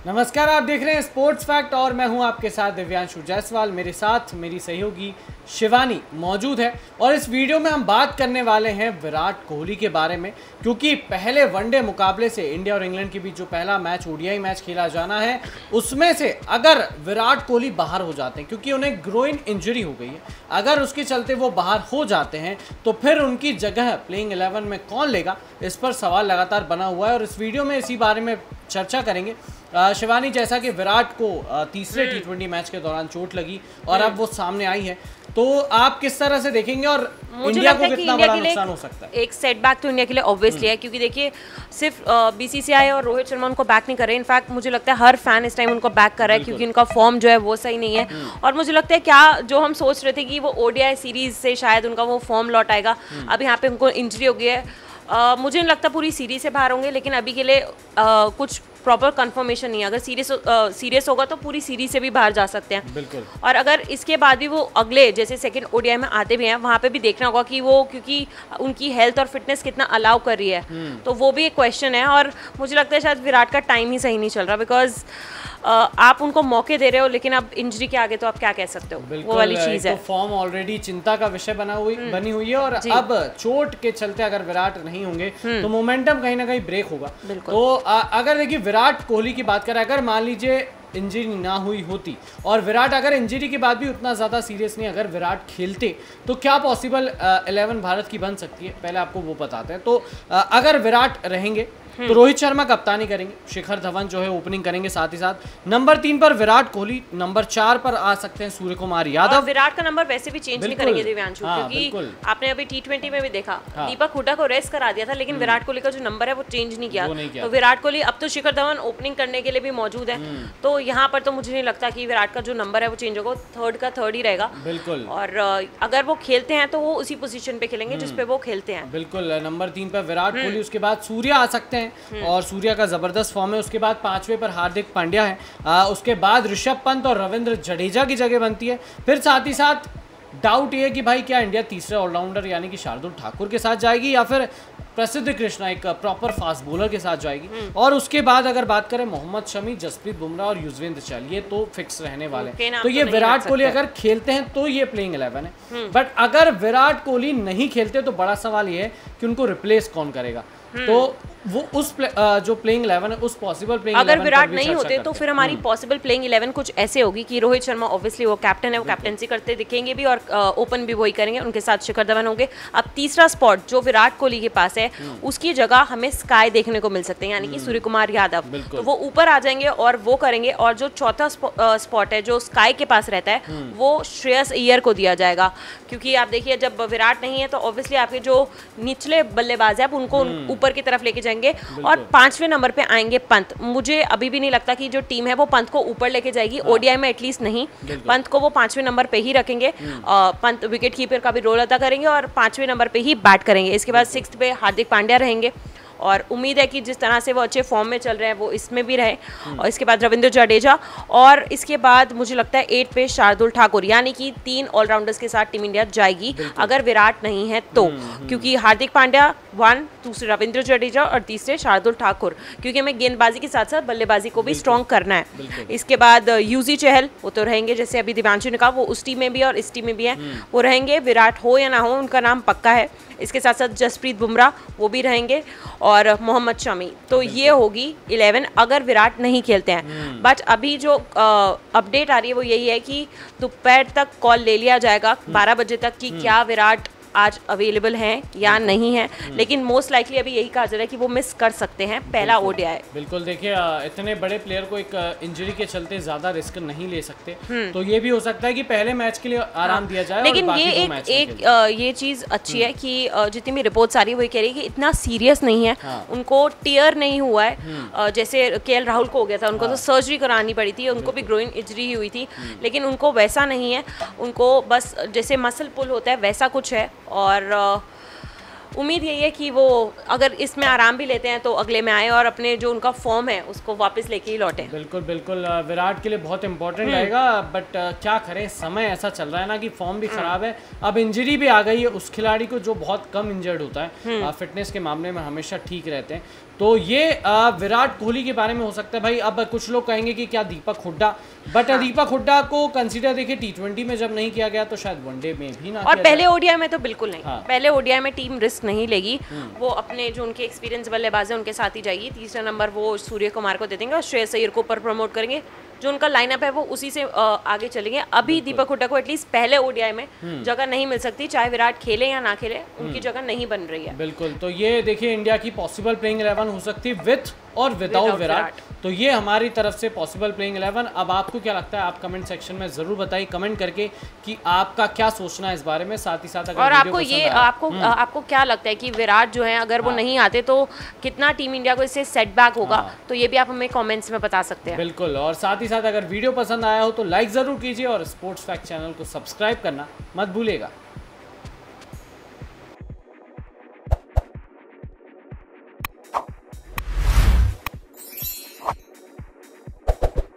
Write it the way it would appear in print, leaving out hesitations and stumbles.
नमस्कार, आप देख रहे हैं स्पोर्ट्स फैक्ट और मैं हूं आपके साथ दिव्यांशु जायसवाल। मेरे साथ मेरी सहयोगी शिवानी मौजूद है और इस वीडियो में हम बात करने वाले हैं विराट कोहली के बारे में, क्योंकि पहले वनडे मुकाबले से इंडिया और इंग्लैंड के बीच जो पहला मैच ओडीआई मैच खेला जाना है उसमें से अगर विराट कोहली बाहर हो जाते हैं, क्योंकि उन्हें ग्रोइन इंजरी हो गई है, अगर उसके चलते वो बाहर हो जाते हैं तो फिर उनकी जगह प्लेइंग 11 में कौन लेगा, इस पर सवाल लगातार बना हुआ है और इस वीडियो में इसी बारे में चर्चा करेंगे। शिवानी, जैसा कि विराट को तीसरे टी20 मैच के दौरान चोट लगी और अब वो सामने आई है, तो आप किस तरह से देखेंगे और इंडिया को कितना बड़ा नुकसान हो सकता है? एक सेटबैक तो इंडिया के लिए ऑब्वियसली है, क्योंकि देखिए सिर्फ बीसीसीआई और रोहित शर्मा उनको बैक नहीं कर रहे, इनफैक्ट मुझे लगता है हर फैन इस टाइम उनको बैक कर रहा है, क्योंकि उनका फॉर्म जो है वो सही नहीं है। और मुझे लगता है क्या जो हम सोच रहे थे कि वो ओडीआई सीरीज से शायद उनका वो फॉर्म लौट आएगा, अब यहाँ पे उनको इंजरी हो गई है। मुझे नहीं लगता पूरी सीरीज से बाहर होंगे, लेकिन अभी के लिए कुछ प्रॉपर कंफर्मेशन नहीं है। अगर सीरियस होगा तो पूरी सीरीज से भी बाहर जा सकते हैं। बिल्कुल। और अगर इसके बाद भी वो अगले जैसे सेकंड ओडीआई में आते भी हैं, वहाँ पे भी देखना होगा कि वो क्योंकि उनकी हेल्थ और फिटनेस कितना अलाउ कर रही है, तो वो भी एक क्वेश्चन है। और मुझे लगता है शायद विराट का टाइम ही सही नहीं चल रहा, बिकॉज आप उनको मौके दे रहे हो, लेकिन अब इंजरी के आगे तो आप क्या कह सकते हो, वो वाली चीज़ है। तो फॉर्म ऑलरेडी चिंता का विषय बनी हुई है और अब चोट के चलते अगर विराट नहीं होंगे तो मोमेंटम कहीं ना कहीं ब्रेक होगा। तो अगर देखिए विराट कोहली की बात करें, अगर मान लीजिए इंजरी ना हुई होती और विराट अगर इंजरी के बाद भी उतना ज़्यादा सीरियस नहीं, अगर विराट खेलते तो क्या पॉसिबल 11 भारत की बन सकती है, पहले आपको वो बताते हैं। तो अगर विराट रहेंगे तो रोहित शर्मा कप्तानी करेंगे, शिखर धवन जो है ओपनिंग करेंगे, साथ ही साथ नंबर 3 पर विराट कोहली, नंबर 4 पर आ सकते हैं सूर्य कुमार यादव। विराट का नंबर वैसे भी चेंज नहीं करेंगे दिव्यांशु, क्योंकि आपने अभी टी20 में भी देखा दीपक हुड्डा को रेस्ट करा दिया था, लेकिन विराट कोहली का जो नंबर है वो चेंज नहीं किया। तो विराट कोहली अब तो शिखर धवन ओपनिंग करने के लिए भी मौजूद है, तो यहाँ पर तो मुझे नहीं लगता कि विराट का जो नंबर है वो चेंज होगा, थर्ड का थर्ड ही रहेगा। बिल्कुल। और अगर वो खेलते हैं तो वो उसी पोजीशन पे खेलेंगे जिसपे वो खेलते हैं। बिल्कुल, नंबर 3 पर विराट कोहली, उसके बाद सूर्य आ सकते हैं और सूर्य का जबरदस्त फॉर्म है। उसके बाद 5वें पर हार्दिक पांड्या है, उसके बाद ऋषभ पंत और रविंद्र जडेजा की जगह बनती है। फिर साथ ही साथ डाउट ये है कि भाई क्या इंडिया तीसरे ऑलराउंडर यानी कि शार्दुल ठाकुर के साथ जाएगी या फिर प्रसिद्ध कृष्णा एक प्रॉपर फास्ट बॉलर के साथ जाएगी। और उसके बाद अगर बात करें मोहम्मद शमी, जसप्रीत बुमराह और युजवेंद्र चहल, ये तो फिक्स रहने वाले हैं। तो ये विराट कोहली अगर खेलते हैं तो ये प्लेइंग 11 है। बट अगर विराट कोहली नहीं खेलते तो बड़ा सवाल ये है कि उनको रिप्लेस कौन करेगा। तो वो उस जो प्लेइंग 11 है उस पॉसिबल प्लेइंग 11 अगर विराट नहीं होते तो फिर हमारी पॉसिबल प्लेइंग 11 कुछ ऐसे होगी कि रोहित शर्मा ऑब्वियसली वो कैप्टन है, वो कैप्टनसी करते दिखेंगे भी और ओपन भी वही करेंगे, उनके साथ शिखर धवन होंगे। अब तीसरा स्पॉट जो विराट कोहली के पास है उसकी जगह हमें स्काई देखने को मिल सकते हैं, यानी कि सूर्य कुमार यादव, तो वो ऊपर आ जाएंगे और वो करेंगे। और जो चौथा स्पॉट है जो स्काई के पास रहता है वो श्रेयस अय्यर को दिया जाएगा, क्योंकि आप देखिए जब विराट नहीं है तो ऑब्वियसली आपके जो निचले बल्लेबाज है आप उनको ऊपर की तरफ लेके जाएंगे। और 5वें नंबर पे आएंगे पंत। मुझे अभी भी नहीं लगता कि जो टीम है वो पंत को ऊपर लेके जाएगी, ओडीआई में एटलीस्ट नहीं। पंत को वो 5वें नंबर पे ही रखेंगे, पंत विकेट कीपर का भी रोल अदा करेंगे और 5वें नंबर पे ही बैट करेंगे। इसके बाद 6th पे हार्दिक पांड्या रहेंगे और उम्मीद है कि जिस तरह से वो अच्छे फॉर्म में चल रहे हैं वो इसमें भी रहे। और इसके बाद रविंद्र जडेजा और इसके बाद मुझे लगता है 8 पे शार्दुल ठाकुर, यानी कि 3 ऑलराउंडर्स के साथ टीम इंडिया जाएगी अगर विराट नहीं है तो, क्योंकि हार्दिक पांड्या 1, दूसरे रविंद्र जडेजा और तीसरे शार्दुल ठाकुर, क्योंकि हमें गेंदबाजी के साथ साथ बल्लेबाजी को भी स्ट्रॉन्ग करना है। इसके बाद यूजी चहल वो तो रहेंगे, जैसे अभी दिव्यांशु ने कहा वो उस टीम में भी और इस टीम में भी है, वो रहेंगे। विराट हो या ना हो उनका नाम पक्का है। इसके साथ साथ जसप्रीत बुमराह वो भी रहेंगे और मोहम्मद शमी। तो ये होगी 11 अगर विराट नहीं खेलते हैं। बट अभी जो अपडेट आ रही है वो यही है कि दोपहर तक कॉल ले लिया जाएगा 12 बजे तक कि क्या विराट आज अवेलेबल हैं या नहीं है, लेकिन मोस्ट लाइकली अभी यही कहा जा रहा है कि वो मिस कर सकते हैं पहला ओडीआई। बिल्कुल, देखिए इतने बड़े प्लेयर को एक इंजरी के चलते ज्यादा रिस्क नहीं ले सकते, तो ये भी हो सकता है कि पहले मैच के लिए आराम दिया जाए। लेकिन और ये ये चीज अच्छी है कि जितनी भी रिपोर्ट्स आ रही है वही कह रही है कि इतना सीरियस नहीं है, उनको टीयर नहीं हुआ है। जैसे केएल राहुल को हो गया था, उनको तो सर्जरी करानी पड़ी थी, उनको भी ग्रोइन इंजरी हुई थी, लेकिन उनको वैसा नहीं है, उनको बस जैसे मसल पुल होता है वैसा कुछ है। और उम्मीद यही है कि वो अगर इसमें आराम भी लेते हैं तो अगले में आए और अपने जो उनका फॉर्म है उसको वापस लेके ही लौटे। बिल्कुल बिल्कुल, विराट के लिए बहुत इंपॉर्टेंट रहेगा, बट क्या करें, समय ऐसा चल रहा है ना कि फॉर्म भी खराब है, अब इंजरी भी आ गई है उस खिलाड़ी को जो बहुत कम इंजर्ड होता है, फिटनेस के मामले में हमेशा ठीक रहते हैं। तो ये विराट कोहली के बारे में हो सकता है भाई। अब कुछ लोग कहेंगे कि क्या दीपक हुड्डा, बट दीपक हुड्डा को कंसीडर देखिए T20 में जब नहीं किया गया तो शायद वनडे में भी ना, और पहले ओडीआई में तो बिल्कुल नहीं। हाँ। पहले ओडीआई में टीम रिस्क नहीं लेगी, वो अपने जो उनके एक्सपीरियंस बल्लेबाज है उनके साथ ही जाएगी। तीसरा नंबर वो सूर्य कुमार को दे देंगे और श्रेयस अय्यर को ऊपर प्रमोट करेंगे, जो उनका लाइनअप है वो उसी से आगे चलेंगे। अभी दीपक हुड्डा को एटलीस्ट पहले ओडीआई में जगह नहीं मिल सकती, चाहे विराट खेले या ना खेले, उनकी जगह नहीं बन रही है। बिल्कुल, तो ये देखिए इंडिया की पॉसिबल प्लेइंग 11 हो सकती है विथ और विदाउट विराट। तो ये हमारी तरफ से पॉसिबल प्लेइंग 11। अब आपको क्या लगता है, आप कमेंट सेक्शन में जरूर बताइए कमेंट करके कि आपका क्या सोचना है इस बारे में। साथ ही साथ अगर और आपको ये आपको क्या लगता है कि विराट जो है अगर वो नहीं आते तो कितना टीम इंडिया को इससे सेटबैक होगा, तो ये भी आप हमें कमेंट्स में बता सकते हैं। बिल्कुल, और साथ ही साथ अगर वीडियो पसंद आया हो तो लाइक ज़रूर कीजिए और स्पोर्ट्स फैक्ट चैनल को सब्सक्राइब करना मत भूलिएगा।